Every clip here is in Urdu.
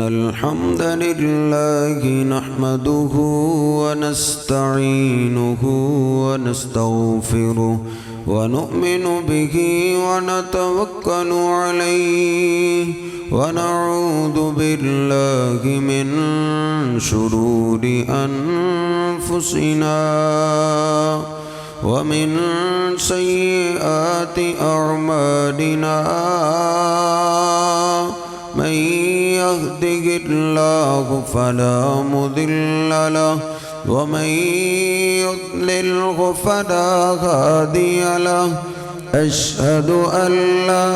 الحمد لله نحمده ونستعينه ونستغفره ونؤمن به ونتوكل عليه ونعوذ بالله من شرور أنفسنا ومن سيئات أعمالنا من يهده الله فلا مضل له ومن يضلله فلا هادي له أشهد أن لا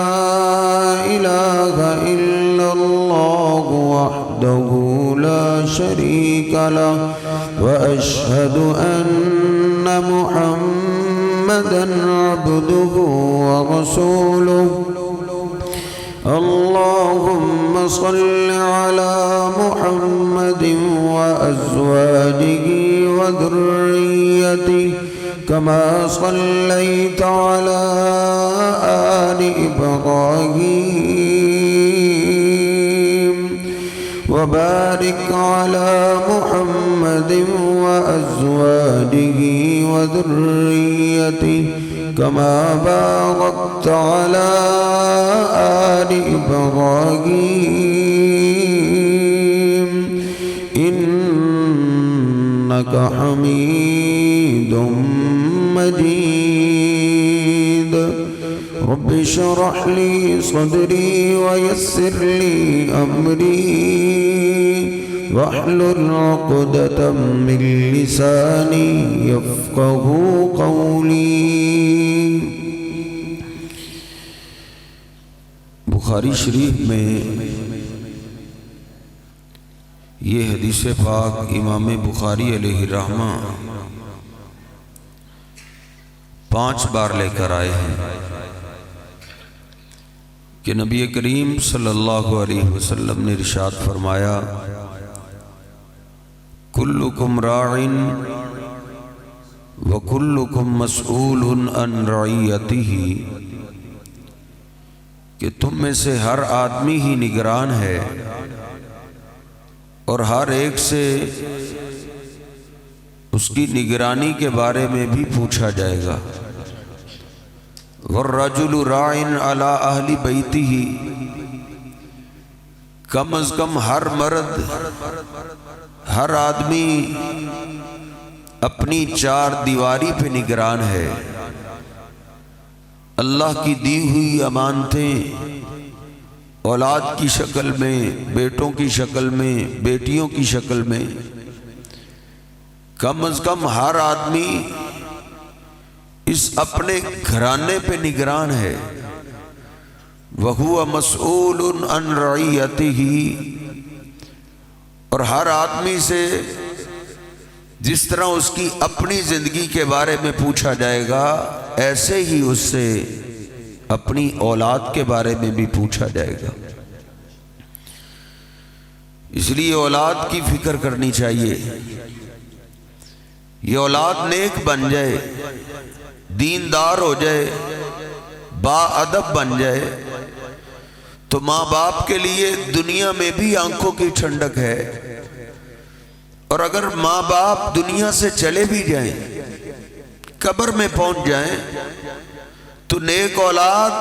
إله إلا الله وحده لا شريك له وأشهد أن محمدًا عبده ورسوله اللهم صل على محمد وأزواجه وذريته كما صليت على آل إبراهيم وبارك على محمد وأزواجه وذريته كما باركت على آل إبراهيم إنك حميد مجيد رب اشرح لي صدري ويسر لي أمري واحلل عقدة من لساني يفقه قولي بخاری شریف میں یہ حدیث پاک امام بخاری علیہ الرحمہ 5 بار لے کر آئے ہیں کہ نبی کریم صلی اللہ علیہ وسلم نے ارشاد فرمایا کلکم راع وکلکم مسئول عن رعیتہ کہ تم میں سے ہر آدمی ہی نگران ہے اور ہر ایک سے اس کی نگرانی کے بارے میں بھی پوچھا جائے گا والرجل راع علی اہل بیتہ کم از کم ہر مرد ہر آدمی اپنی 4 دیواری پہ نگران ہے اللہ کی دی ہوئی امانتیں اولاد کی شکل میں بیٹوں کی شکل میں بیٹیوں کی شکل میں کم از کم ہر آدمی اس اپنے گھرانے پہ نگران ہے وَهُوَ مَسْئُولٌ عَنْ رَعِيَّتِهِ اور ہر آدمی سے جس طرح اس کی اپنی زندگی کے بارے میں پوچھا جائے گا ایسے ہی اس سے اپنی اولاد کے بارے میں بھی پوچھا جائے گا اس لیے اولاد کی فکر کرنی چاہیے یہ اولاد نیک بن جائے دیندار ہو جائے با ادب بن جائے تو ماں باپ کے لیے دنیا میں بھی آنکھوں کی ٹھنڈک ہے اور اگر ماں باپ دنیا سے چلے بھی جائیں قبر میں پہنچ جائیں تو نیک اولاد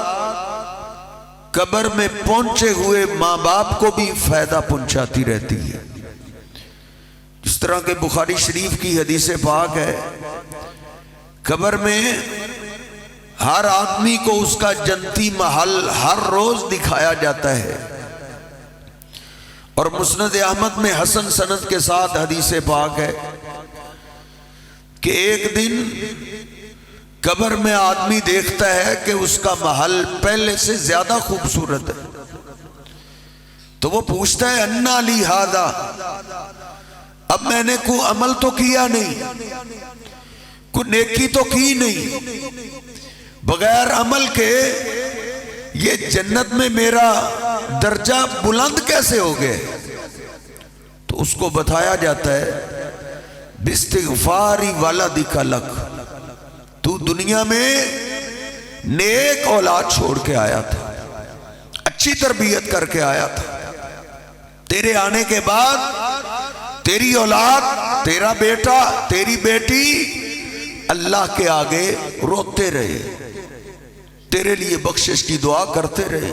قبر میں پہنچے ہوئے ماں باپ کو بھی فائدہ پہنچاتی رہتی ہے جس طرح کہ بخاری شریف کی حدیث پاک ہے قبر میں ہر آدمی کو اس کا جنتی محل ہر روز دکھایا جاتا ہے اور مسند احمد میں حسن سند کے ساتھ حدیث پاک ہے کہ ایک دن قبر میں آدمی دیکھتا ہے کہ اس کا محل پہلے سے زیادہ خوبصورت ہے تو وہ پوچھتا ہے انا لی ھذا اب میں نے کوئی عمل تو کیا نہیں کوئی نیکی تو کی نہیں بغیر عمل کے یہ جنت میں میرا درجہ بلند کیسے ہو گئے تو اس کو بتایا جاتا ہے باستغفاری ولدک لک تو دنیا میں نیک اولاد چھوڑ کے آیا تھا اچھی تربیت کر کے آیا تھا میرے آنے کے بعد تیری اولاد، تیرا بیٹا، تیری بیٹی اللہ کے آگے روتے رہے، تیرے لیے بخشش کی دعا کرتے رہے،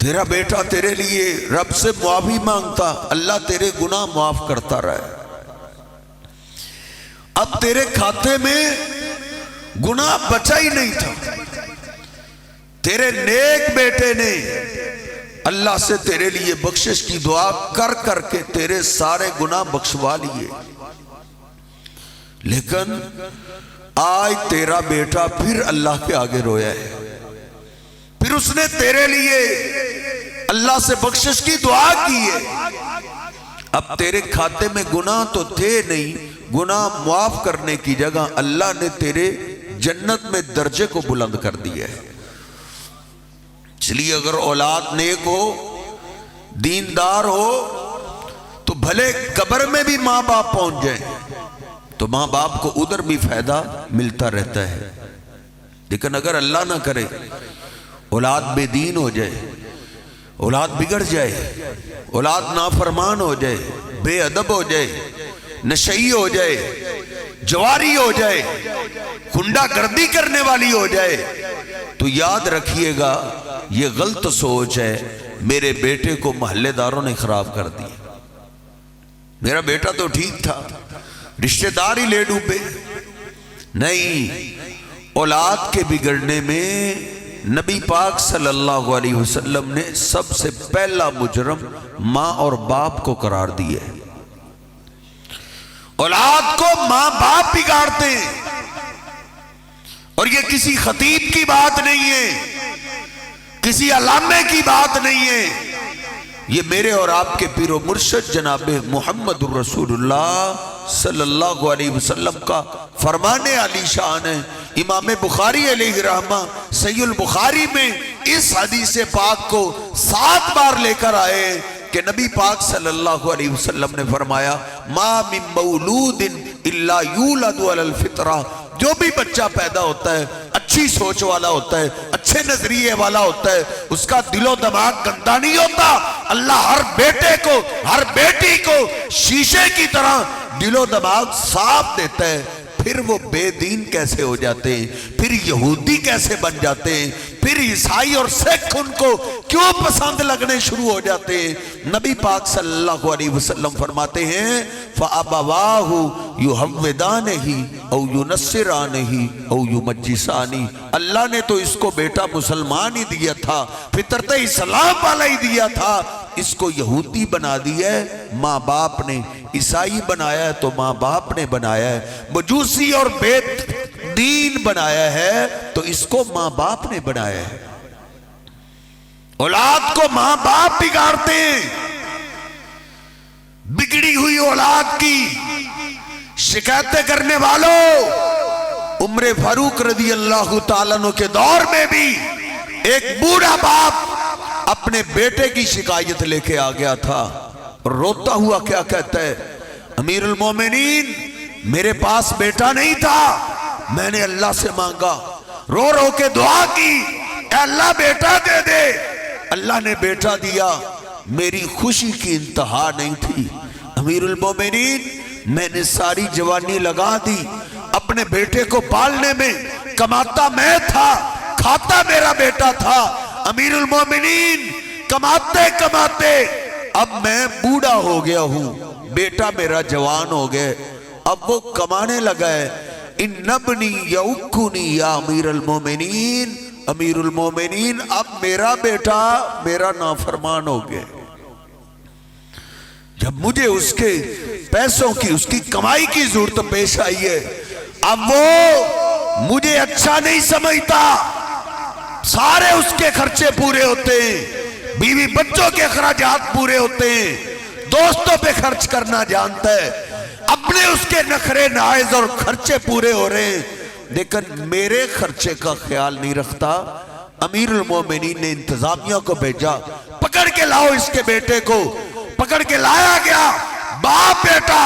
تیرا بیٹا تیرے لیے رب سے معافی مانگتا، اللہ تیرے گناہ معاف کرتا رہے۔ اب تیرے کھاتے میں گناہ بچا ہی نہیں تھا، تیرے نیک بیٹے نے اللہ سے تیرے لیے بخشش کی دعا کر کر کے تیرے سارے گناہ بخشوا لیے، لیکن آج تیرا بیٹا پھر اللہ کے آگے رویا ہے، پھر اس نے تیرے لیے اللہ سے بخشش کی دعا کی ہے۔ اب تیرے کھاتے میں گناہ تو تھے نہیں، گناہ معاف کرنے کی جگہ اللہ نے تیرے جنت میں درجے کو بلند کر دیا ہے۔ اس لیے اگر اولاد نیک ہو، دیندار ہو، تو بھلے قبر میں بھی ماں باپ پہنچ جائیں تو ماں باپ کو ادھر بھی فائدہ ملتا رہتا ہے، لیکن اگر اللہ نہ کرے اولاد بے دین ہو جائے، اولاد بگڑ جائے، اولاد نافرمان ہو جائے، بے ادب ہو جائے، نشئی ہو جائے، جواری ہو جائے، خنڈا گردی کرنے والی ہو جائے، تو یاد رکھیے گا یہ غلط سوچ ہے، میرے بیٹے کو محلے داروں نے خراب کر دیا، میرا بیٹا تو ٹھیک تھا، رشتہ دار ہی لے ڈوبے۔ نہیں، اولاد کے بگڑنے میں نبی پاک صلی اللہ علیہ وسلم نے سب سے پہلا مجرم ماں اور باپ کو قرار دیا ہے۔ اولاد کو ماں باپ بگاڑتے ہیں، اور یہ کسی خطیب کی بات نہیں ہے، کسی علامے کی بات نہیں ہے، یہ میرے اور آپ کے پیر و مرشد جناب محمد رسول اللہ صلی اللہ علیہ وسلم کا فرمان علی شان ہے۔ امام بخاری علیہ رحمہ صحیح البخاری میں اس حدیث پاک کو 7 بار لے کر آئے کہ نبی پاک صلی اللہ علیہ وسلم نے فرمایا ما من مولود الا یولد علی الفطرہ، جو بھی بچہ پیدا ہوتا ہے اچھی سوچ والا ہوتا ہے، اچھے نظریے والا ہوتا ہے، اس کا دل و دماغ گندا نہیں ہوتا۔ اللہ ہر بیٹے کو، ہر بیٹی کو شیشے کی طرح دل و دماغ صاف دیتا ہے، پھر وہ بے دین کیسے ہو جاتے ہیں، پھر یہودی کیسے بن جاتے ہیں، پھر عیسائی اور سکھ ان کو کیوں پسند لگنے شروع ہو جاتے ہیں۔ نبی پاک صلی اللہ علیہ وسلم فرماتے ہیں فَأَبَوَاهُ يُحَوِّدَانِهِ اَوْ يُنَصِّرَانِهِ اَوْ يُمَجِّسَانِهِ، اللہ نے تو اس کو بیٹا مسلمان ہی دیا تھا، فطرت اسلام والا ہی دیا تھا، اس کو یہودی بنا دیا ہے ماں باپ نے، عیسائی بنایا ہے تو ماں باپ نے بنایا ہے، مجوسی اور بے دین بنایا ہے تو اس کو ماں باپ نے بنایا ہے۔ اولاد کو ماں باپ بگاڑتے ہیں۔ بگڑی ہوئی اولاد کی شکایتیں کرنے والوں، عمر فاروق رضی اللہ تعالیٰ عنہ کے دور میں بھی ایک بوڑھا باپ اپنے بیٹے کی شکایت لے کے آ گیا تھا، روتا ہوا کیا کہتا ہے، امیر المومنین میرے پاس بیٹا نہیں تھا، میں نے اللہ سے مانگا، رو رو کے دعا کی، اے اللہ بیٹا دے دے، اللہ نے بیٹا دیا، میری خوشی کی انتہا نہیں تھی، امیر المومنین میں نے ساری جوانی لگا دی اپنے بیٹے کو پالنے میں، کماتا میں تھا، کھاتا میرا بیٹا تھا، امیر المومنین کماتے کماتے اب میں بوڑھا ہو گیا ہوں، بیٹا میرا جوان ہو گئے، اب وہ کمانے لگا ہے، ان ابنی یعکنی یا امیر المومنین، امیر المومنین اب میرا بیٹا میرا نافرمان ہو گیا، جب مجھے اس کے پیسوں کی، اس کی کمائی کی ضرورت پیش آئی ہے، اب وہ مجھے اچھا نہیں سمجھتا، سارے اس کے خرچے پورے ہوتے ہیں، بیوی بچوں کے اخراجات پورے ہوتے ہیں، دوستوں پہ خرچ کرنا جانتا ہے، اپنے اس کے نخرے نائز اور خرچے پورے ہو رہے ہیں، لیکن میرے خرچے کا خیال نہیں رکھتا۔ امیر المومنین نے انتظامیہ کو بھیجا، پکڑ کے لاؤ اس کے بیٹے کو، پکڑ کے لایا گیا، باپ بیٹا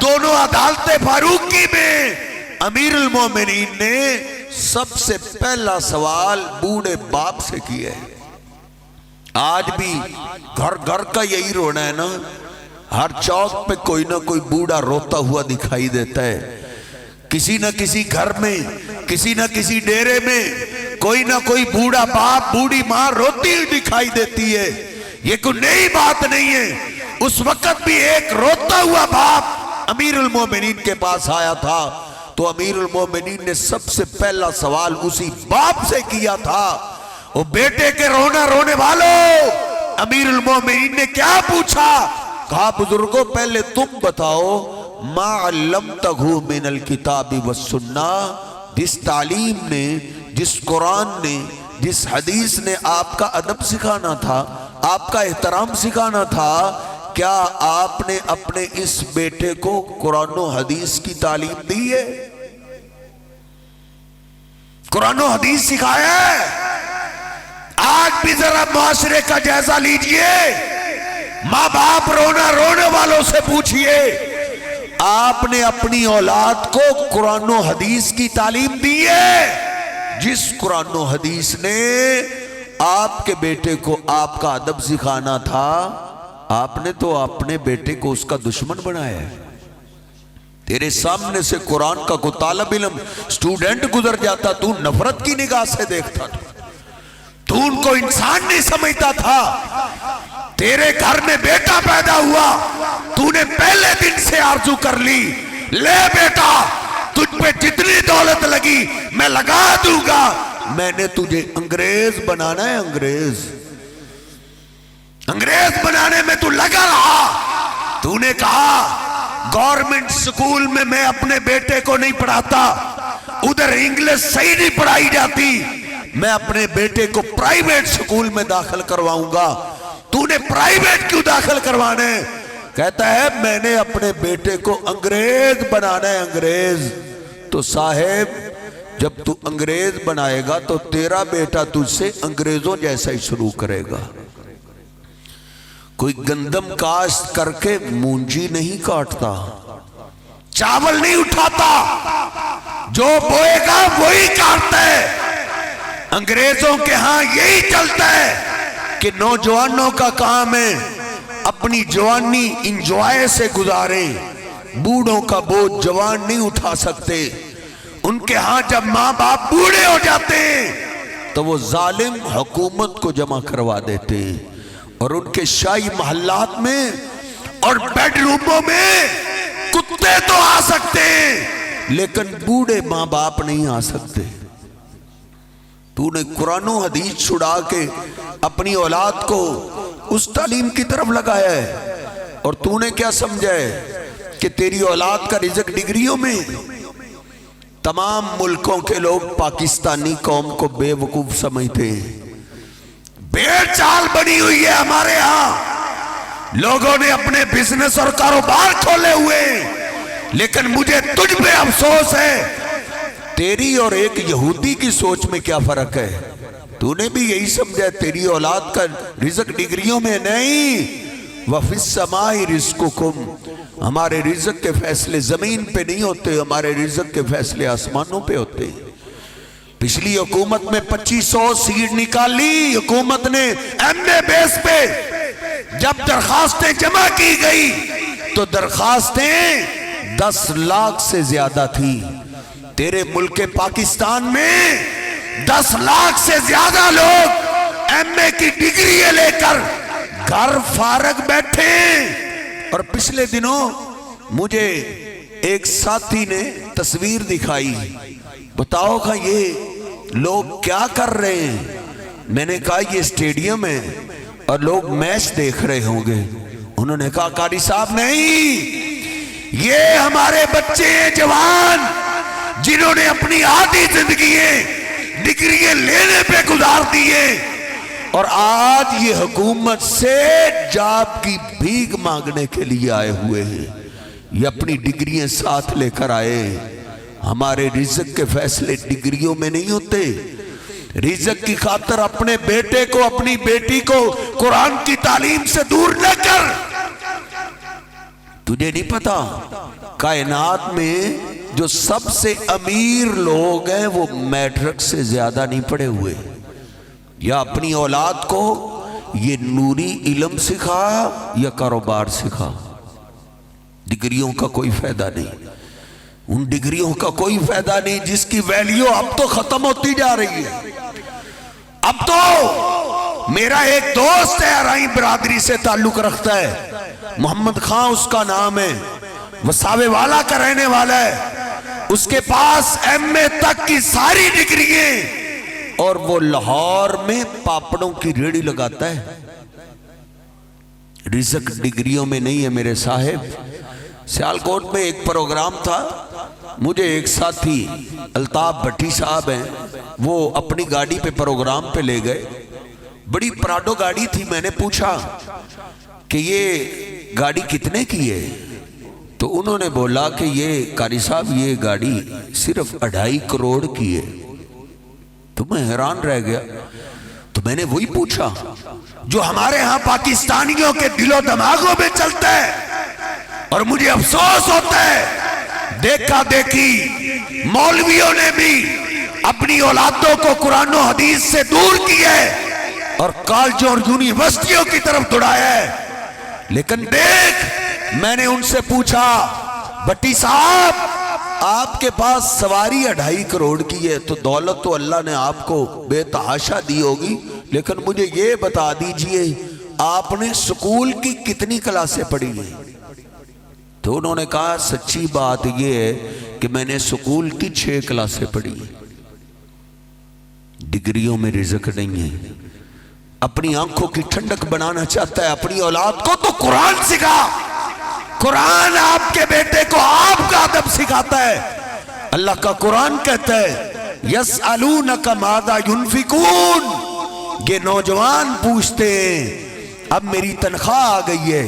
دونوں عدالت فاروقی میں۔ امیر المومنین نے سب سے پہلا سوال بوڑھے باپ سے کیا ہے، آج بھی گھر گھر کا یہی رونا ہے نا. ہر چوک پہ کوئی نہ کوئی بوڑھا روتا ہوا دکھائی دیتا ہے. کسی نہ کسی گھر میں, کسی نہ کسی ڈیرے میں کوئی نہ کوئی بوڑھا باپ, بوڑھی ماں روتی ہوئی دکھائی دیتی ہے. یہ کوئی نئی بات نہیں ہے. اس وقت بھی ایک روتا ہوا باپ امیر المومنین کے پاس آیا تھا, تو امیر المومنین نے سب سے پہلا سوال اسی باپ سے کیا تھا, وہ بیٹے کے رونا رونے والوں. امیر المومنین نے کیا پوچھا؟ کہا بزرگوں پہلے تم بتاؤ, ما علمتہ من الکتاب والسنہ, جس تعلیم نے, جس قرآن نے, جس حدیث نے آپ کا ادب سکھانا تھا, آپ کا احترام سکھانا تھا, کیا آپ نے اپنے اس بیٹے کو قرآن و حدیث کی تعلیم دی ہے؟ قرآن و حدیث سکھایا ہے؟ آج بھی ذرا معاشرے کا جائزہ لیجئے, ماں باپ رونا رونے والوں سے پوچھئے, آپ نے اپنی اولاد کو قرآن و حدیث کی تعلیم دی ہے؟ جس قرآن و حدیث نے آپ کے بیٹے کو آپ کا ادب سکھانا تھا, آپ نے تو اپنے بیٹے کو اس کا دشمن بنایا ہے. تیرے سامنے سے قرآن کا کوئی طالب علم, سٹوڈنٹ گزر جاتا, تو نفرت کی نگاہ سے دیکھتا تھا, تو ان کو انسان نہیں سمجھتا تھا. تیرے گھر میں بیٹا پیدا ہوا, تو نے پہلے دن سے آرزو کر لی, لے بیٹا تجھ پہ جتنی دولت لگی میں لگا دوں گا, میں نے تجھے انگریز بنانا ہے. انگریز بنانے میں تو لگا رہا. تو نے کہا گورنمنٹ سکول میں اپنے بیٹے کو نہیں پڑھاتا, ادھر انگلش صحیح نہیں پڑھائی جاتی, میں اپنے بیٹے کو پرائیویٹ سکول میں داخل کرواؤں گا. تو نے پرائیویٹ کیوں داخل کروانے؟ کہتا ہے میں نے اپنے بیٹے کو انگریز بنانا ہے. انگریز تو صاحب جب تو انگریز بنائے گا تو تیرا بیٹا تجھ سے انگریزوں جیسا ہی شروع کرے گا. کوئی گندم کاشت کر کے مونجی نہیں کاٹتا, چاول نہیں اٹھاتا, جو بوئے گا وہی کاٹتا ہے. انگریزوں کے ہاں یہی چلتا ہے کہ نوجوانوں کا کام ہے اپنی جوانی انجوائے سے گزاریں, بوڑھوں کا بوجھ جوان نہیں اٹھا سکتے. ان کے ہاں جب ماں باپ بوڑھے ہو جاتے ہیں تو وہ ظالم حکومت کو جمع کروا دیتے ہیں, اور ان کے شاہی محلات میں اور بیڈ روموں میں کتے تو آ سکتے ہیں لیکن بوڑھے ماں باپ نہیں آ سکتے. تو نے قرآن و حدیث چھڑا کے اپنی اولاد کو اس تعلیم کی طرف لگایا ہے, اور تو نے کیا سمجھا ہے کہ تیری اولاد کا رزق ڈگریوں میں. تمام ملکوں کے لوگ پاکستانی قوم کو بے وقوف سمجھتے ہیں. بھیڑ چال بنی ہوئی ہے ہمارے ہاں, لوگوں نے اپنے بزنس اور کاروبار کھولے ہوئے, لیکن مجھے تجھ پہ افسوس ہے. تیری اور ایک یہودی کی سوچ میں کیا فرق ہے؟ تو نے بھی یہی سمجھا تیری اولاد کا رزق ڈگریوں میں نہیں. وَفِي السَّمَاءِ رِزْقُكُمْ, ہمارے رزق کے فیصلے زمین پہ نہیں ہوتے, ہمارے رزق کے فیصلے آسمانوں پہ ہوتے ہیں. پچھلی حکومت میں 2500 سیٹ نکالی حکومت نے ایم اے بیس پہ. جب درخواستیں جمع کی گئی تو درخواستیں 10 لاکھ سے زیادہ تھی. تیرے ملک پاکستان میں 10 لاکھ سے زیادہ لوگ ایم اے کی ڈگری لے کر گھر فارغ بیٹھے. اور پچھلے دنوں مجھے ایک ساتھی نے تصویر دکھائی, بتاؤ کہ یہ لوگ کیا کر رہے ہیں؟ میں نے کہا یہ اسٹیڈیم ہے اور لوگ میچ دیکھ رہے ہوں گے. انہوں نے کہا قاری صاحب نہیں, یہ ہمارے بچے جوان جنہوں نے اپنی آدھی زندگی ڈگریاں لینے پہ گزار دیے, اور آج یہ حکومت سے جاب کی بھیک مانگنے کے لیے آئے ہوئے ہیں. یہ اپنی ڈگریاں ساتھ لے کر آئے. ہمارے رزق کے فیصلے ڈگریوں میں نہیں ہوتے. رزق کی خاطر اپنے بیٹے کو اپنی بیٹی کو قرآن کی تعلیم سے دور نہ کر. تجھے نہیں پتا کائنات میں جو سب سے امیر لوگ ہیں وہ میٹرک سے زیادہ نہیں پڑھے ہوئے, یا اپنی اولاد کو یہ نوری علم سکھا یا کاروبار سکھا؟ ڈگریوں کا کوئی فائدہ نہیں، ان ڈگریوں کا کوئی فائدہ نہیں جس کی ویلیو اب تو ختم ہوتی جا رہی ہے۔ اب تو میرا ایک دوست ہے، ارائیں برادری سے تعلق رکھتا ہے، محمد خان اس کا نام ہے، وساوے والا کا رہنے والا ہے، اس کے پاس ایم اے تک کی ساری ڈگریاں، اور وہ لاہور میں پاپڑوں کی ریڑھی لگاتا ہے۔ رزق ڈگریوں میں نہیں ہے میرے صاحب۔ سیالکوٹ میں ایک پروگرام تھا، مجھے ایک ساتھی الطاف بھٹی صاحب ہیں، وہ اپنی گاڑی پہ پروگرام پہ لے گئے، بڑی پراڈو گاڑی تھی۔ میں نے پوچھا کہ یہ گاڑی کتنے کی ہے؟ تو انہوں نے بولا کہ یہ قاری صاحب یہ گاڑی صرف 2.5 کروڑ کی ہے۔ تو میں حیران رہ گیا۔ تو میں نے وہی پوچھا جو ہمارے ہاں پاکستانیوں کے دل و دماغوں میں چلتا ہے، اور مجھے افسوس ہوتا ہے دیکھا دیکھی مولویوں نے بھی اپنی اولادوں کو قرآن و حدیث سے دور کیا ہے اور کالجوں اور یونیورسٹیوں کی طرف دوڑایا ہے۔ لیکن دیکھ، میں نے ان سے پوچھا بٹی صاحب آپ کے پاس سواری 2.5 کروڑ کی ہے، تو دولت تو اللہ نے آپ کو بے تحاشا دی ہوگی، لیکن مجھے یہ بتا دیجئے آپ نے سکول کی کتنی کلاسیں پڑھی ہیں؟ تو انہوں نے کہا سچی بات یہ ہے کہ میں نے سکول کی 6 کلاسیں پڑھی ہیں۔ ڈگریوں میں رزق نہیں ہے۔ اپنی آنکھوں کی ٹھنڈک بنانا چاہتا ہے اپنی اولاد کو تو قرآن سکھا۔ قرآن آپ کے بیٹے کو آپ کا ادب سکھاتا ہے۔ اللہ کا قرآن کہتا ہے یسألونک ماذا ینفقون، یہ نوجوان پوچھتے ہیں اب میری تنخواہ آ گئی ہے،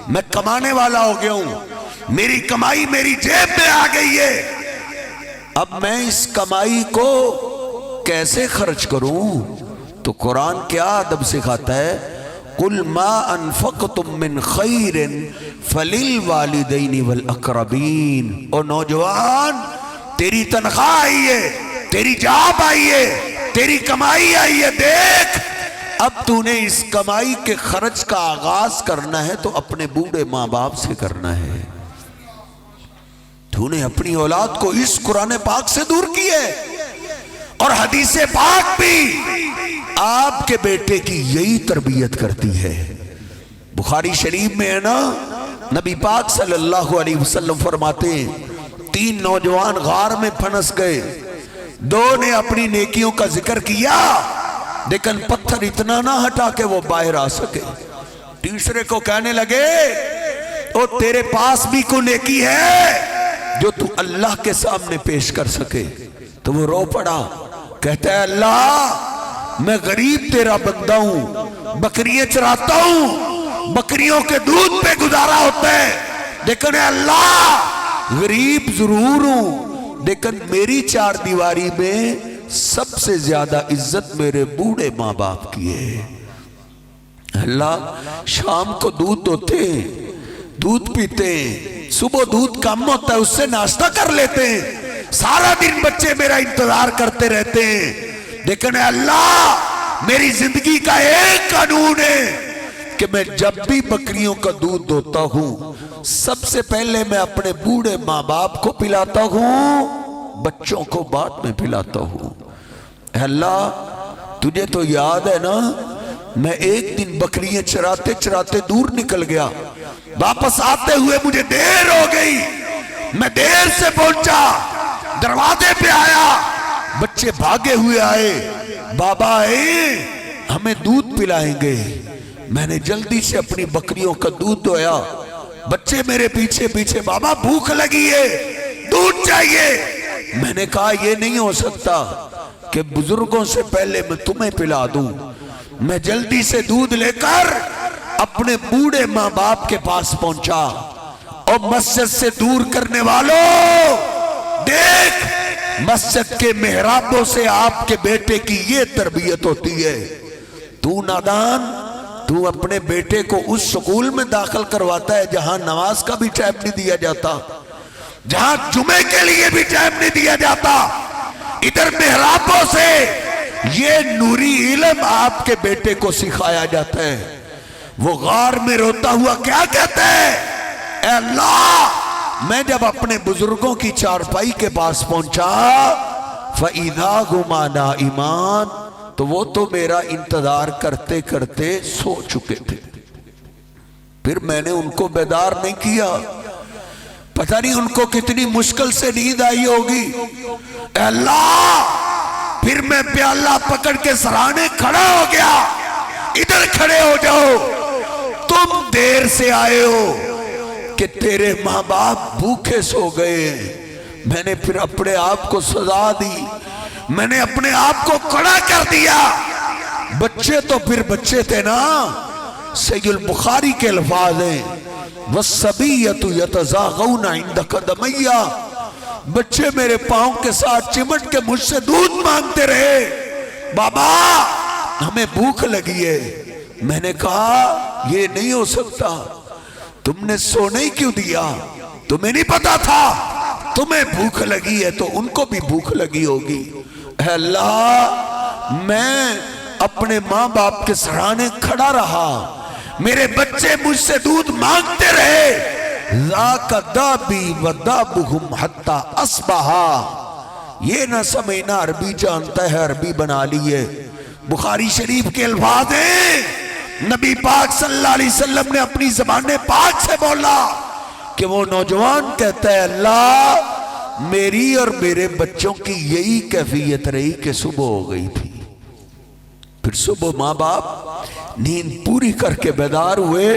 میں کمانے والا ہو گیا ہوں، میری کمائی میری جیب میں آ گئی ہے، اب میں اس کمائی کو کیسے خرچ کروں؟ تو قرآن کیا ادب سکھاتا ہے؟ قُلْ مَا أَنفَقْتُم مِّن خَيْرٍ فَلِلْوَالِدَيْنِ وَالْأَقْرَبِينَ۔ او نوجوان، تیری تنخواہ آئی ہے، تیری جاب آئی ہے، تیری کمائی آئی ہے، دیکھ اب تو نے اس کمائی کے خرچ کا آغاز کرنا ہے تو اپنے بوڑھے ماں باپ سے کرنا ہے۔ تو نے اپنی اولاد کو اس قرآن پاک سے دور کی ہے، اور حدیث پاک بھی آپ کے بیٹے کی یہی تربیت کرتی ہے۔ بخاری شریف میں ہے نا، نبی پاک صلی اللہ علیہ وسلم فرماتے ہیں 3 نوجوان غار میں پھنس گئے، 2 نے اپنی نیکیوں کا ذکر کیا لیکن پتھر اتنا نہ ہٹا کہ وہ باہر آ سکے۔ تیسرے کو کہنے لگے او تیرے پاس بھی کوئی نیکی ہے جو تو اللہ کے سامنے پیش کر سکے؟ تو وہ رو پڑا، کہتا ہے اللہ میں غریب تیرا بندہ ہوں، بکریاں چراتا ہوں، بکریوں کے دودھ پہ گزارا ہوتا ہے، لیکن اے اللہ غریب ضرور ہوں لیکن میری 4 دیواری میں سب سے زیادہ عزت میرے بوڑھے ماں باپ کی ہے۔ اللہ شام کو دودھ دوتے ہیں، دودھ پیتے ہیں، صبح دودھ کم ہوتا ہے اس سے ناشتہ کر لیتے ہیں، سارا دن بچے میرا انتظار کرتے رہتے ہیں، لیکن اے اللہ میری زندگی کا ایک قانون ہے کہ میں جب بھی بکریوں کا دودھ دوتا ہوں سب سے پہلے میں اپنے بوڑھے ماں باپ کو پلاتا ہوں، بچوں کو بعد میں پلاتا ہوں۔ اے اللہ تجھے تو یاد ہے نا، میں ایک دن بکریاں چراتے چراتے دور نکل گیا، واپس آتے ہوئے مجھے دیر ہو گئی، میں دیر سے پہنچا، دروازے پہ آیا، بچے بھاگے ہوئے آئے، بابا آئے ہمیں دودھ پلائیں گے۔ میں نے جلدی سے اپنی بکریوں کا دودھ دویا، بچے میرے پیچھے پیچھے، بابا بھوک لگی ہے، دودھ چاہیے۔ میں نے کہا یہ نہیں ہو سکتا کہ بزرگوں سے پہلے میں تمہیں پلا دوں۔ میں جلدی سے دودھ لے کر اپنے بوڑھے ماں باپ کے پاس پہنچا، اور مسجد سے دور کرنے والوں دیکھ، مسجد کے محرابوں سے آپ کے بیٹے کی یہ تربیت ہوتی ہے۔ تو نادان، تو اپنے بیٹے کو اس سکول میں داخل کرواتا ہے جہاں نماز کا بھی ٹائم نہیں دیا جاتا، جہاں جمعے کے لیے بھی ٹائم نہیں دیا جاتا، ادھر محرابوں سے یہ نوری علم آپ کے بیٹے کو سکھایا جاتا ہے۔ وہ غار میں روتا ہوا کیا کہتا ہے؟ اے اللہ، میں جب اپنے بزرگوں کی چارپائی کے پاس پہنچا فَإِذَا هُمَا نَائِمَانِ، تو وہ تو میرا انتظار کرتے کرتے سو چکے تھے۔ پھر میں نے ان کو بیدار نہیں کیا، پتہ نہیں ان کو کتنی مشکل سے نیند آئی ہوگی۔ اے اللہ، پھر میں پیالہ پکڑ کے سرانے کھڑا ہو گیا، ادھر کھڑے ہو جاؤ، تم دیر سے آئے ہو کہ تیرے ماں باپ بھوکے سو گئے۔ میں نے پھر اپنے آپ کو سزا دی، میں نے اپنے آپ کو کھڑا کر دیا۔ بچے تو پھر بچے تھے نا، سید البخاری کے الفاظ ہیں وَالصَّبِيَّةُ يَتَزَاغَوْنَ عِنْدَ قَدَمَيَّ، بچے میرے پاؤں کے ساتھ چمٹ کے مجھ سے دودھ مانگتے رہے، بابا ہمیں بھوک لگی ہے۔ میں نے کہا یہ نہیں ہو سکتا، تم نے سونے ہی کیوں دیا؟ تمہیں نہیں پتا تھا تمہیں بھوک لگی ہے تو ان کو بھی بھوک لگی ہوگی۔ اے اللہ، میں اپنے ماں باپ کے سرانے کھڑا رہا، میرے بچے مجھ سے دودھ مانگتے رہے۔ ذاک دابی ودابہم حتی اصبحا، یہ نہ سمجھنا عربی جانتا ہے عربی بنا لیے۔ بخاری شریف کے الفاظ ہیں، نبی پاک صلی اللہ علیہ وسلم نے اپنی زبان پاک سے بولا کہ وہ نوجوان کہتا ہے اللہ، میری اور میرے بچوں کی یہی کیفیت رہی کہ صبح ہو گئی تھی۔ پھر صبح ماں باپ نیند پوری کر کے بیدار ہوئے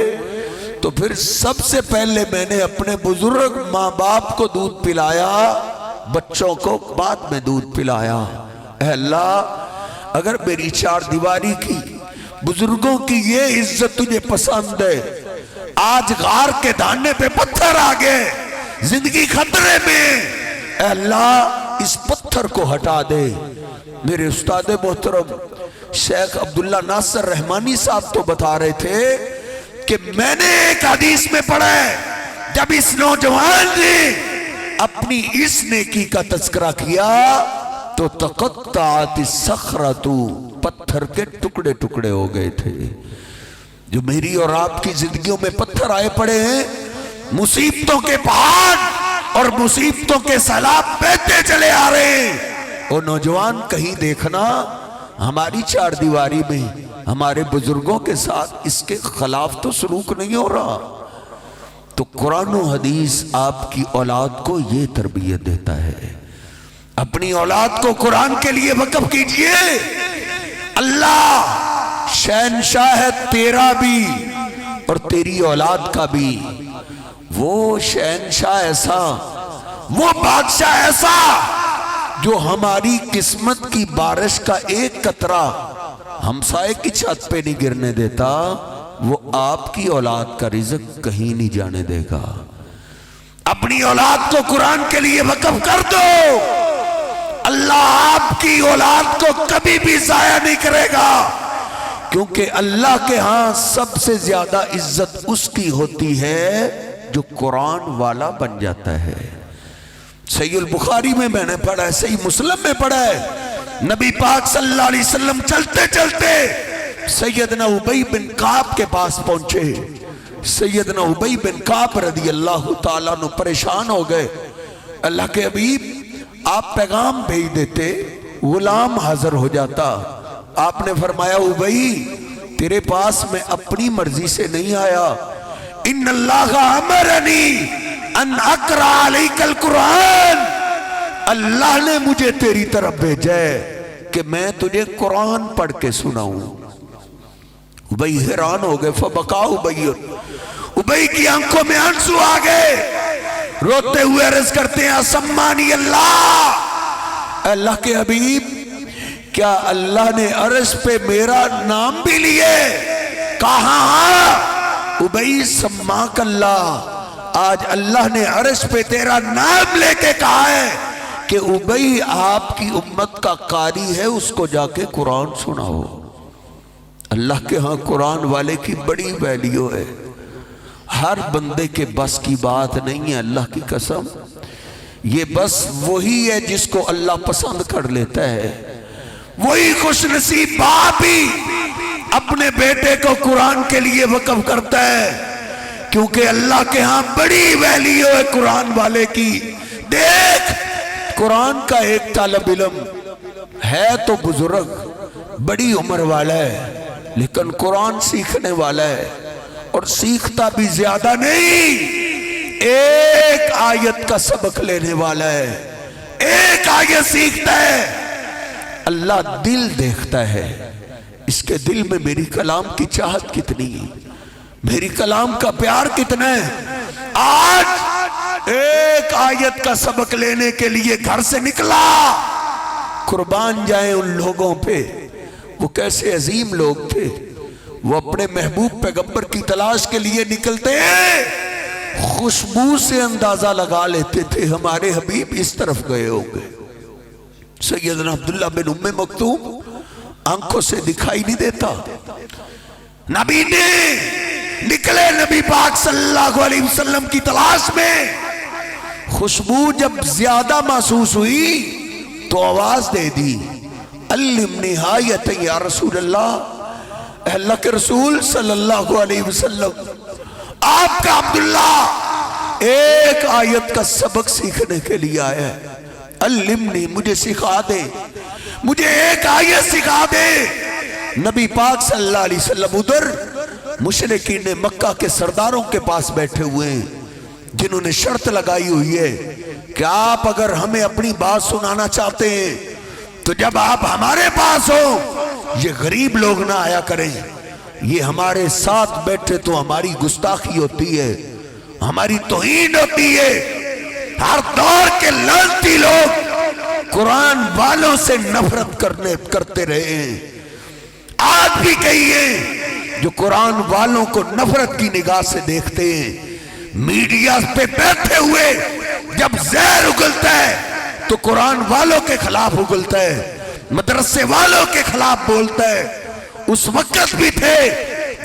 تو پھر سب سے پہلے میں نے اپنے بزرگ ماں باپ کو دودھ پلایا، بچوں کو بعد میں دودھ پلایا۔ اے اللہ، اگر میری چار دیواری کی بزرگوں کی یہ عزت تجھے پسند ہے، آج غار کے دانے پہ پتھر آگے، زندگی خطرے میں، اے اللہ اس پتھر کو ہٹا دے۔ میرے استاد محترم شیخ عبداللہ ناصر رحمانی صاحب تو بتا رہے تھے کہ میں نے ایک حدیث میں پڑھا ہے، جب اس نوجوان نے اپنی اس نیکی کا تذکرہ کیا تو تقطعت الصخرۃ، پتھر کے ٹکڑے ٹکڑے ہو گئے تھے۔ جو میری اور آپ کی زندگیوں میں پتھر آئے پڑے ہیں، مصیبتوں کے پہاڑ اور مصیبتوں کے سیلاب بہتے چلے آ رہے ہیں، اور نوجوان کہیں دیکھنا ہماری چار دیواری میں ہمارے بزرگوں کے ساتھ اس کے خلاف تو سلوک نہیں ہو رہا۔ تو قرآن و حدیث آپ کی اولاد کو یہ تربیت دیتا ہے، اپنی اولاد کو قرآن کے لیے وقف کیجئے۔ اللہ شہنشاہ ہے تیرا بھی اور تیری اولاد کا بھی، وہ شہنشاہ ایسا، وہ بادشاہ ایسا جو ہماری قسمت کی بارش کا ایک قطرہ ہمسائے کی چھت پہ نہیں گرنے دیتا، وہ آپ کی اولاد کا رزق کہیں نہیں جانے دے گا۔ اپنی اولاد کو قرآن کے لیے وقف کر دو، اللہ آپ کی اولاد کو کبھی بھی ضائع نہیں کرے گا، کیونکہ اللہ کے ہاں سب سے زیادہ عزت اس کی ہوتی ہے جو قرآن والا بن جاتا ہے۔ صحیح البخاری میں نے پڑھا ہے، صحیح مسلم میں پڑھا ہے، نبی پاک صلی اللہ علیہ وسلم چلتے چلتے سیدنا ابی بن کعب کے پاس پہنچے۔ سیدنا ابی بن کعب رضی اللہ تعالیٰ عنہ پریشان ہو گئے۔ اللہ کے حبیب آپ پیغام بھیج دیتے، غلام حاضر ہو جاتا۔ آپ نے فرمایا ابی تیرے پاس میں اپنی مرضی سے نہیں آیا، ان اللہ امرنی ان اقرأ علیک القرآن، اللہ نے مجھے تیری طرف بھیجا ہے کہ میں تجھے قرآن پڑھ کے سناؤں۔ ابی حیران ہو گئے، فبکا ابی، ابی کی آنکھوں میں آنسو آ گئے، روتے ہوئے عرض کرتے ہیں اسمانی اللہ، اللہ کے حبیب کیا اللہ نے عرش پہ میرا نام بھی لیے؟ کہاں؟ ابی سماک اللہ، آج اللہ نے عرش پہ تیرا نام لے کے کہا ہے کہ ابی آپ کی امت کا قاری ہے، اس کو جا کے قرآن سناؤ۔ اللہ کے ہاں قرآن والے کی بڑی ویلیو ہے، ہر بندے کے بس کی بات نہیں ہے، اللہ کی قسم یہ بس وہی ہے جس کو اللہ پسند کر لیتا ہے۔ وہی خوش نصیب باپ ہی اپنے بیٹے کو قرآن کے لیے وقف کرتا ہے، کیونکہ اللہ کے ہاں بڑی ویلیو ہے قرآن والے کی۔ دیکھ، قرآن کا ایک طالب علم ہے تو بزرگ، بڑی عمر والا ہے، لیکن قرآن سیکھنے والا ہے، اور سیکھتا بھی زیادہ نہیں، ایک آیت کا سبق لینے والا ہے، ایک آیت سیکھتا ہے۔ اللہ دل دیکھتا ہے، اس کے دل میں میری کلام کی چاہت کتنی ہے، میری کلام کا پیار کتنا ہے۔ آج ایک آیت کا سبق لینے کے لیے گھر سے نکلا، قربان جائیں ان لوگوں پہ، وہ کیسے عظیم لوگ تھے، وہ اپنے محبوب پیغمبر کی تلاش کے لیے نکلتے ہیں، خوشبو سے اندازہ لگا لیتے تھے ہمارے حبیب اس طرف گئے ہوں گے۔ سیدنا عبداللہ بن ام مکتوم آنکھوں سے دکھائی نہیں دیتا، نبی نے نکلے نبی پاک صلی اللہ علیہ وسلم کی تلاش میں، خوشبو جب زیادہ محسوس ہوئی تو آواز دے دی، علمنی آیت یا رسول اللہ، اے اللہ کے رسول صلی اللہ علیہ وسلم، آپ کا عبداللہ ایک آیت کا سبق سیکھنے کے لیے آیا ہے، علمنی، مجھے سکھا دے، مجھے ایک آیت سکھا دے۔ نبی پاک صلی اللہ علیہ وسلم ادھر مشرکین مکہ کے سرداروں کے پاس بیٹھے ہوئے ہیں، جنہوں نے شرط لگائی ہوئی ہے کہ آپ اگر ہمیں اپنی بات سنانا چاہتے ہیں تو جب آپ ہمارے پاس ہو، یہ غریب لوگ نہ آیا کریں، یہ ہمارے ساتھ بیٹھے تو ہماری گستاخی ہوتی ہے، ہماری توہین ہوتی ہے۔ ہر دور کے لعنتی لوگ قرآن والوں سے نفرت کرتے رہے ہیں، آج بھی کہیے جو قرآن والوں کو نفرت کی نگاہ سے دیکھتے ہیں، میڈیا پہ بیٹھے ہوئے جب زہر اگلتا ہے تو قرآن والوں کے خلاف اگلتا ہے، مدرسے والوں کے خلاف بولتا ہے۔ اس وقت بھی تھے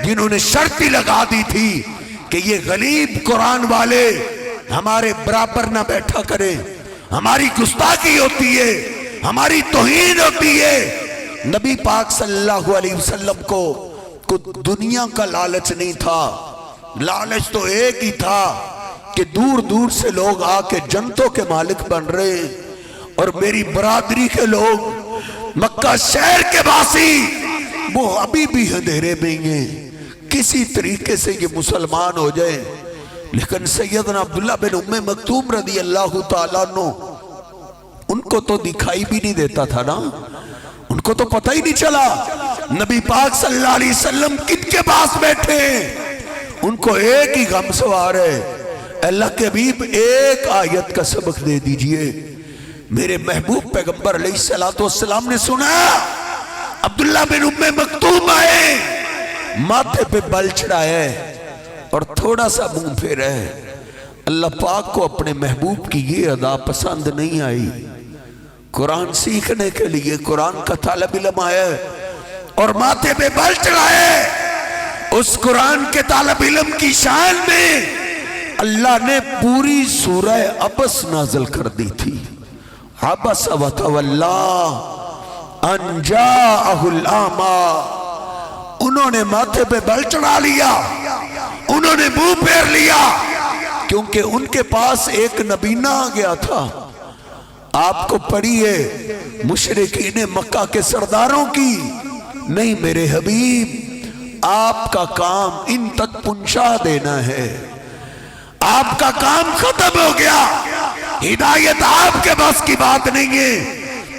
جنہوں نے شرط ہی لگا دی تھی کہ یہ غریب قرآن والے ہمارے برابر نہ بیٹھا کریں، ہماری گستاخی ہوتی ہے، ہماری توہین ہوتی ہے۔ نبی پاک صلی اللہ علیہ وسلم کو دنیا کا لالچ نہیں تھا، لالچ تو ایک ہی تھا کہ دور دور سے لوگ آ کے جنتوں کے مالک بن رہے ہیں، اور میری برادری کے لوگ، مکہ شہر کے باسی، وہ ابھی بھی اندھیرے میں ہیں، کسی طریقے سے یہ مسلمان ہو جائیں۔ لیکن سیدنا عبداللہ بن ام مکتوم رضی اللہ تعالیٰ عنہ، ان کو تو دکھائی بھی نہیں دیتا تھا نا، ان کو تو پتہ ہی نہیں چلا نبی پاک صلی اللہ علیہ وسلم کن کے پاس بیٹھے ہیں۔ ان کو ایک ہی غم سوار ہے، اللہ کے حبیب ایک آیت کا سبق دے دیجئے۔ میرے محبوب پیغمبر علیہ السلام نے سنا، عبداللہ بن ام مکتوم آئے، ماتھے پہ بل چڑھائے اور تھوڑا سا منہ پھیرا ہے۔ اللہ پاک کو اپنے محبوب کی یہ ادا پسند نہیں آئی۔ قرآن سیکھنے کے لیے قرآن کا طالب علم آیا ہے اور ماتھے پہ بل چڑھائے۔ اس قرآن کے طالب علم کی شان میں اللہ نے پوری سورہ عبس نازل کر دی تھی۔ عبس وتولی ان جاءہ الاعمی، انہوں نے ماتھے پہ بل چڑھا لیا، انہوں نے منہ پھیر لیا، کیونکہ ان کے پاس ایک نبینہ آ گیا تھا۔ آپ کو پڑھیے مشرکین مکہ کے سرداروں کی، نہیں میرے حبیب، آپ کا کام ان تک پہنچا دینا ہے، آپ کا کام ختم ہو گیا، ہدایت آپ کے بس کی بات نہیں ہے،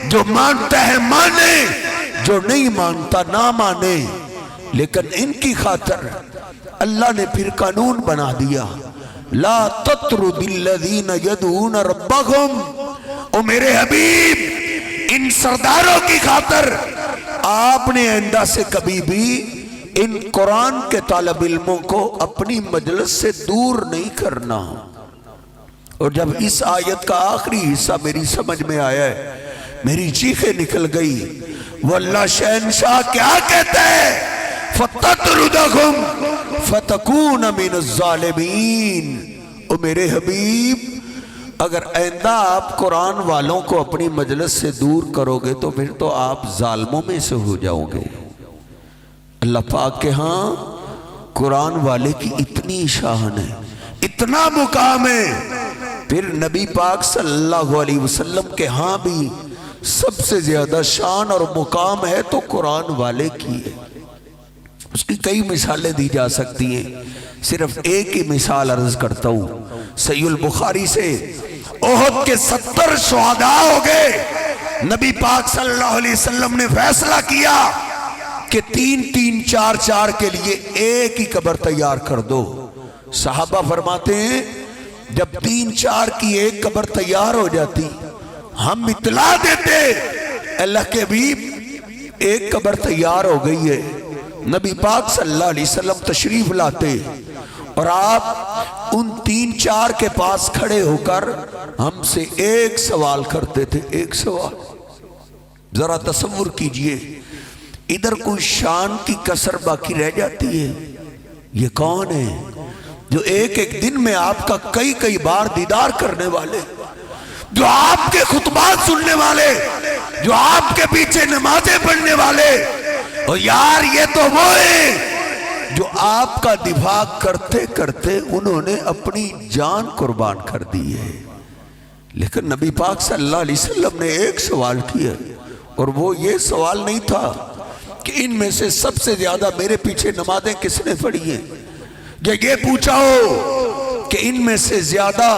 جو مانتا ہے مانے، جو نہیں مانتا نہ مانے۔ لیکن ان کی خاطر اللہ نے پھر قانون بنا دیا، لا تطرد الذین یدعون ربہم، او میرے حبیب ان سرداروں کی خاطر آپ نے آئندہ سے کبھی بھی ان قرآن کے طالب علموں کو اپنی مجلس سے دور نہیں کرنا۔ اور جب اس آیت کا آخری حصہ میری سمجھ میں آیا ہے، میری چیخیں نکل گئی، واللہ شہنشاہ کیا کہتا ہے، فَتَطْرُدَهُمْ فَتَكُونَ مِنَ الظَّالِمِينَ۔ او میرے حبیب اگر آئندہ آپ قرآن والوں کو اپنی مجلس سے دور کرو گے تو پھر تو آپ ظالموں میں سے ہو جاؤ گے۔ اللہ پاک کے ہاں قرآن والے کی اتنی شان ہے، اتنا مقام ہے، پھر نبی پاک صلی اللہ علیہ وسلم کے ہاں بھی سب سے زیادہ شان اور مقام ہے تو قرآن والے کی ہے۔ اس کی کئی مثالیں دی جا سکتی ہیں، صرف ایک ہی مثال عرض کرتا ہوں۔ صحیح البخاری سے احد کے 70 شہداء ہو گئے، نبی پاک صلی اللہ علیہ وسلم نے فیصلہ کیا کہ 3-3 4-4 کے لیے ایک ہی قبر تیار کر دو۔ صحابہ فرماتے ہیں جب 3-4 کی ایک قبر تیار ہو جاتی ہم اطلاع دیتے اللہ کے حبیب ایک قبر تیار ہو گئی ہے، نبی پاک صلی اللہ علیہ وسلم تشریف لاتے اور آپ ان 3-4 کے پاس کھڑے ہو کر ہم سے ایک سوال کرتے تھے، ایک سوال۔ ذرا تصور کیجئے ادھر کوئی شان کی کسر باقی رہ جاتی ہے؟ یہ کون ہے جو ایک ایک دن میں آپ کا کئی بار دیدار کرنے والے، جو آپ کے خطبات سننے والے، جو آپ کے پیچھے نمازیں پڑھنے والے؟ اور یار یہ تو وہ ہے جو آپ کا دفاع کرتے کرتے انہوں نے اپنی جان قربان کر دی ہے۔ لیکن نبی پاک صلی اللہ علیہ وسلم نے ایک سوال کیا، اور وہ یہ سوال نہیں تھا کہ ان میں سے سب سے زیادہ میرے پیچھے نمازیں کس نے پڑھی ہیں، یا یہ پوچھا ہو کہ ان میں سے زیادہ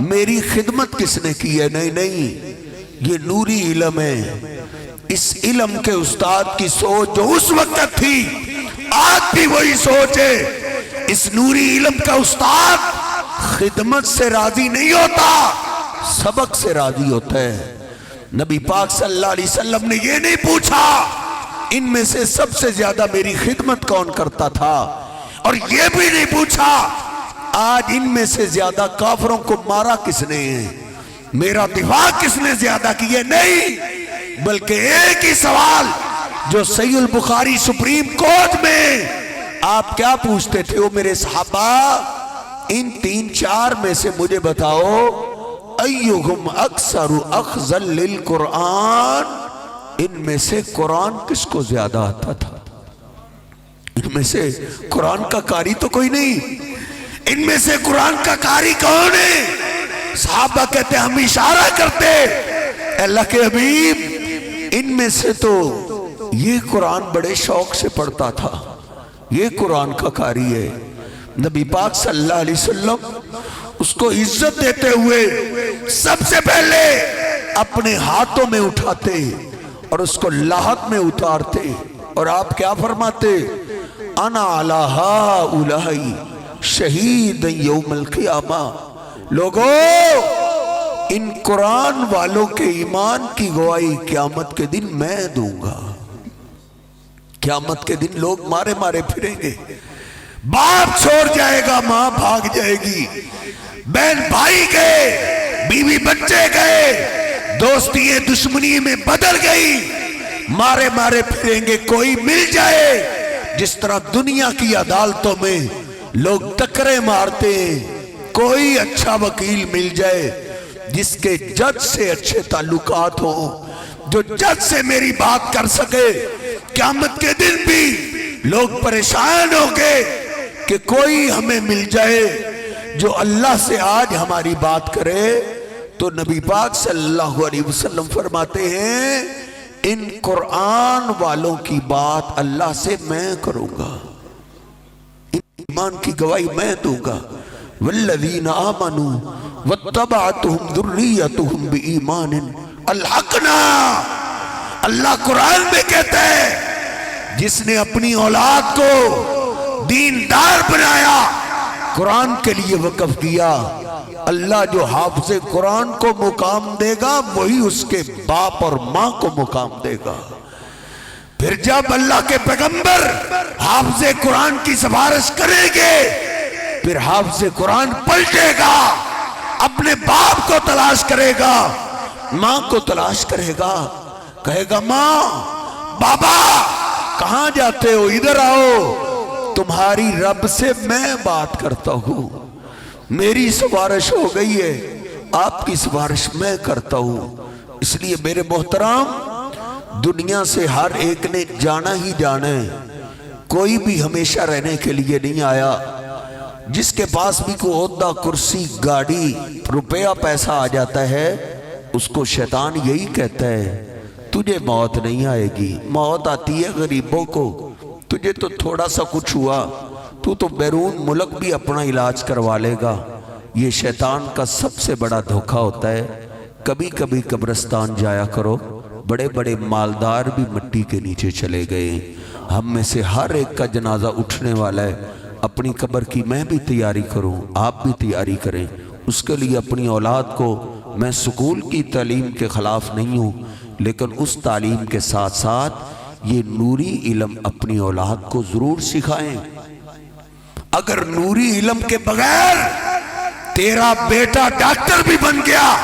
میری خدمت کس نے کی ہے۔ نہیں، یہ نوری علم ہے۔ اس علم کے استاد کی سوچ جو اس وقت تھی آج بھی وہی سوچ ہے۔ اس نوری علم کا استاد خدمت سے راضی نہیں ہوتا، سبق سے راضی ہوتا ہے۔ نبی پاک صلی اللہ علیہ وسلم نے یہ نہیں پوچھا ان میں سے سب سے زیادہ میری خدمت کون کرتا تھا، اور یہ بھی نہیں پوچھا آج ان میں سے زیادہ کافروں کو مارا کس نے ہے، میرا دفاع کس نے زیادہ کیے۔ نہیں، بلکہ ایک ہی سوال جو صحیح البخاری سپریم کورٹ میں آپ کیا پوچھتے تھے، وہ میرے صحابہ ان 3-4 میں سے مجھے بتاؤ ایہم اکثر اخذا للقرآن، ان میں سے قرآن کس کو زیادہ آتا تھا؟ ان میں سے قرآن کا قاری تو کوئی نہیں، ان میں سے قرآن کا قاری کون ہے؟ صحابہ کہتے ہم اشارہ کرتے اللہ کے حبیب ان میں سے تو یہ قرآن بڑے شوق سے پڑھتا تھا، یہ قرآن کا قاری ہے۔ نبی پاک صلی اللہ علیہ وسلم اس کو عزت دیتے ہوئے سب سے پہلے اپنے ہاتھوں میں اٹھاتے اور اس کو لاحت میں اتارتے، اور آپ کیا فرماتے؟ انا علی ہؤلاء شہید یوم القیامہ، لوگو ان قرآن والوں کے ایمان کی گواہی قیامت کے دن میں دوں گا۔ قیامت کے دن لوگ مارے مارے پھریں گے، باپ چھوڑ جائے گا، ماں بھاگ جائے گی، بہن بھائی گئے، بیوی بچے گئے، دوستی دشمنی میں بدل گئی، مارے مارے پھریں گے۔ کوئی مل جائے جس طرح دنیا کی عدالتوں میں لوگ ٹکرے مارتے ہیں، کوئی اچھا وکیل مل جائے جس کے جج سے اچھے تعلقات ہوں، جو جج سے میری بات کر سکے، قیامت کے دن بھی لوگ پریشان ہوں گے کہ کوئی ہمیں مل جائے جو اللہ سے آج ہماری بات کرے۔ تو نبی پاک صلی اللہ علیہ وسلم فرماتے ہیں ان قرآن والوں کی بات اللہ سے میں کروں گا، ایمان کی گواہی میں دوں گا۔ والذین آمنوا واتبعتهم ذریتهم بایمان الحقنا، اللہ قرآن میں کہتا ہے جس نے اپنی اولاد کو دیندار بنایا، قرآن کے لیے وقف کیا، اللہ جو حافظ قرآن کو مقام دے گا وہی اس کے باپ اور ماں کو مقام دے گا۔ پھر جب اللہ کے پیغمبر حافظ قرآن کی سفارش کریں گے، پھر حافظ قرآن پلٹے گا، اپنے باپ کو تلاش کرے گا، ماں کو تلاش کرے گا، کہے گا ماں بابا کہاں جاتے ہو، ادھر آؤ، تمہاری رب سے میں بات کرتا ہوں، میری سفارش ہو گئی ہے، آپ کی سفارش میں کرتا ہوں۔ اس لیے میرے محترام، دنیا سے ہر ایک نے جانا ہی جانا ہے، کوئی بھی ہمیشہ رہنے کے لیے نہیں آیا۔ جس کے پاس بھی کوئی عہدہ، کرسی، گاڑی، روپیہ، پیسہ آ جاتا ہے، اس کو شیطان یہی کہتا ہے تجھے موت نہیں آئے گی۔ موت آتی ہے غریبوں کو، تجھے تو تھوڑا سا کچھ ہوا، تو بیرون ملک بھی اپنا علاج کروا لے گا۔ یہ شیطان کا سب سے بڑا دھوکہ ہوتا ہے۔ کبھی کبھی قبرستان جایا کرو، بڑے بڑے مالدار بھی مٹی کے نیچے چلے گئے۔ ہم میں سے ہر ایک کا جنازہ اٹھنے والا ہے۔ اپنی قبر کی میں بھی تیاری کروں، آپ بھی تیاری کریں۔ اس کے لیے اپنی اولاد کو، میں سکول کی تعلیم کے خلاف نہیں ہوں، لیکن اس تعلیم کے ساتھ ساتھ یہ نوری علم اپنی اولاد کو ضرور سکھائیں۔ اگر نوری علم کے بغیر تیرا بیٹا ڈاکٹر بھی بن گیا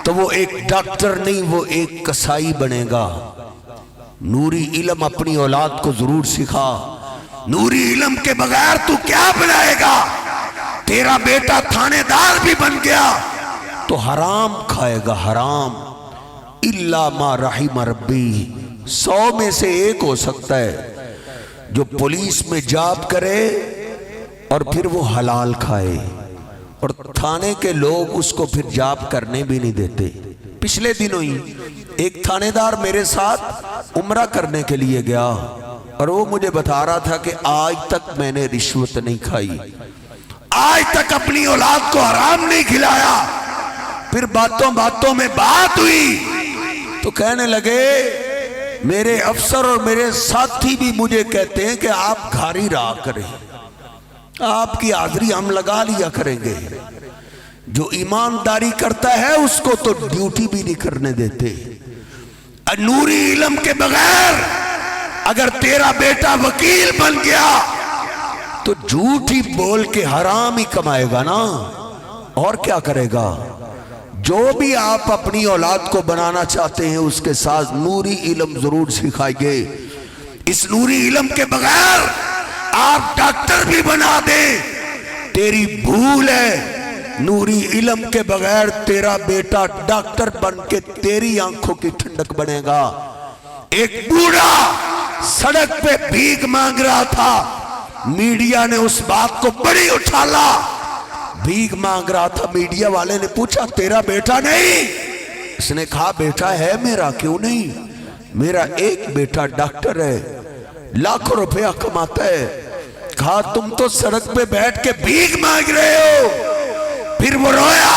تو وہ ایک ڈاکٹر نہیں، وہ ایک کسائی بنے گا۔ نوری علم اپنی اولاد کو ضرور سکھا۔ نوری علم کے بغیر تو کیا بنائے گا؟ تیرا بیٹا تھانے دار بھی بن گیا تو حرام کھائے گا، حرام۔ الا ما رحم ربی، 100 میں سے ایک ہو سکتا ہے جو پولیس میں جاب کرے اور پھر وہ حلال کھائے، اور تھانے کے لوگ اس کو پھر جاب کرنے بھی نہیں دیتے۔ پچھلے دنوں ہی ایک تھانے دار میرے ساتھ عمرہ کرنے کے لیے گیا، اور وہ مجھے بتا رہا تھا کہ آج تک میں نے رشوت نہیں کھائی، آج تک اپنی اولاد کو حرام نہیں کھلایا۔ پھر باتوں باتوں میں بات ہوئی تو کہنے لگے میرے افسر اور میرے ساتھی بھی مجھے کہتے ہیں کہ آپ گھاری رہا کریں، آپ کی حاضری ہم لگا لیا کریں گے۔ جو ایمانداری کرتا ہے اس کو تو ڈیوٹی بھی نہیں کرنے دیتے۔ نوری علم کے بغیر اگر تیرا بیٹا وکیل بن گیا تو جھوٹ ہی بول کے حرام ہی کمائے گا نا، اور کیا کرے گا؟ جو بھی آپ اپنی اولاد کو بنانا چاہتے ہیں اس کے ساتھ نوری علم ضرور سکھائیے۔ اس نوری علم کے بغیر آپ ڈاکٹر بھی بنا دیں، تیری بھول ہے۔ نوری علم کے بغیر تیرا بیٹا ڈاکٹر بن کے تیری آنکھوں کی ٹھنڈک بنے گا۔ ایک بوڑھا سڑک پہ بھیک مانگ رہا تھا، میڈیا نے اس بات کو بڑی اٹھالا۔ بھیک مانگ رہا تھا، میڈیا والے نے پوچھا تیرا بیٹا نہیں؟ اس نے کہا بیٹا ہے میرا، کیوں نہیں؟ میرا ایک بیٹا ڈاکٹر ہے، لاکھوں روپیہ کماتا ہے۔ کہا تم تو سڑک پہ بیٹھ کے بھیک مانگ رہے ہو۔ پھر وہ رویا،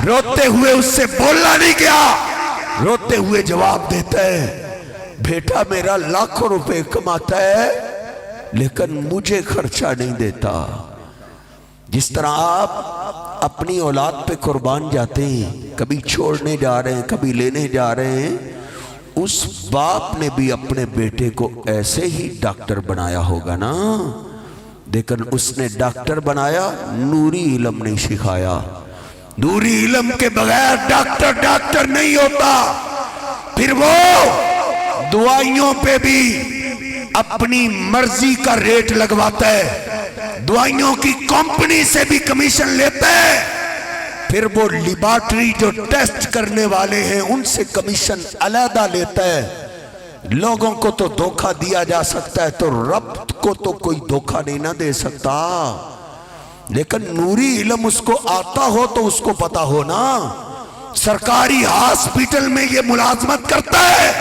روتے ہوئے اس سے بولنا نہیں گیا، روتے ہوئے جواب دیتا ہے بیٹا میرا لاکھوں روپے کماتا ہے لیکن مجھے خرچہ نہیں دیتا۔ جس طرح آپ اپنی اولاد پہ قربان جاتے ہیں، کبھی چھوڑنے جا رہے ہیں، کبھی لینے جا رہے ہیں، اس باپ نے بھی اپنے بیٹے کو ایسے ہی ڈاکٹر بنایا ہوگا نا، لیکن اس نے ڈاکٹر بنایا، نوری علم نہیں سکھایا۔ نوری علم کے بغیر ڈاکٹر نہیں ہوتا۔ پھر وہ دوائیوں پہ بھی اپنی مرضی کا ریٹ لگواتا ہے، دوائیوں کی کمپنی سے بھی کمیشن لیتا ہے، پھر وہ لیبارٹری جو ٹیسٹ کرنے والے ہیں ان سے کمیشن علیحدہ لیتا ہے۔ لوگوں کو تو دھوکہ دیا جا سکتا ہے تو رب کو تو کوئی دھوکہ نہیں نہ دے سکتا، لیکن نوری علم اس کو آتا ہو تو اس کو پتا ہو نا۔ سرکاری ہاسپٹل میں یہ ملازمت کرتا ہے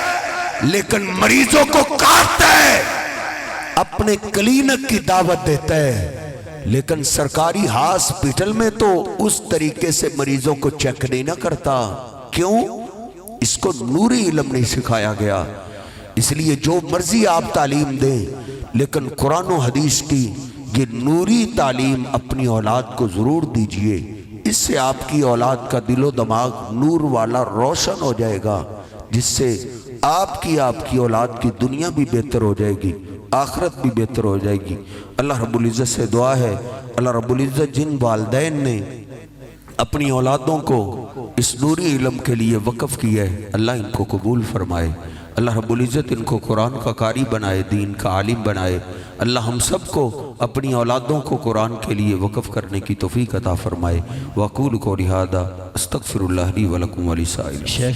لیکن مریضوں کو کاٹتا ہے، اپنے کلینک کی دعوت دیتا ہے، لیکن سرکاری ہاسپٹل میں تو اس طریقے سے مریضوں کو چیک نہیں نہ کرتا۔ کیوں؟ اس کو نوری علم نہیں سکھایا گیا۔ اس لیے جو مرضی آپ تعلیم دیں لیکن قرآن و حدیث کی یہ نوری تعلیم اپنی اولاد کو ضرور دیجئے۔ اس سے آپ کی اولاد کا دل و دماغ نور والا روشن ہو جائے گا، جس سے آپ کی اولاد کی دنیا بھی بہتر ہو جائے گی، آخرت بھی بہتر ہو جائے گی۔ اللہ رب العزت سے دعا ہے، اللہ رب العزت جن والدین نے اپنی اولادوں کو اس نوری علم کے لیے وقف کیا ہے، اللہ ان کو قبول فرمائے۔ اللہ رب العزت ان کو قرآن کا قاری بنائے، دین کا عالم بنائے۔ اللہ ہم سب کو اپنی اولادوں کو قرآن کے لیے وقف کرنے کی توفیق عطا فرمائے۔ وَأَقُولُ قَوْلِي هَٰذَا أَسْتَغْفِرُ اللَّهَ لِي وَلَكُمْ وَلِسَائِرِ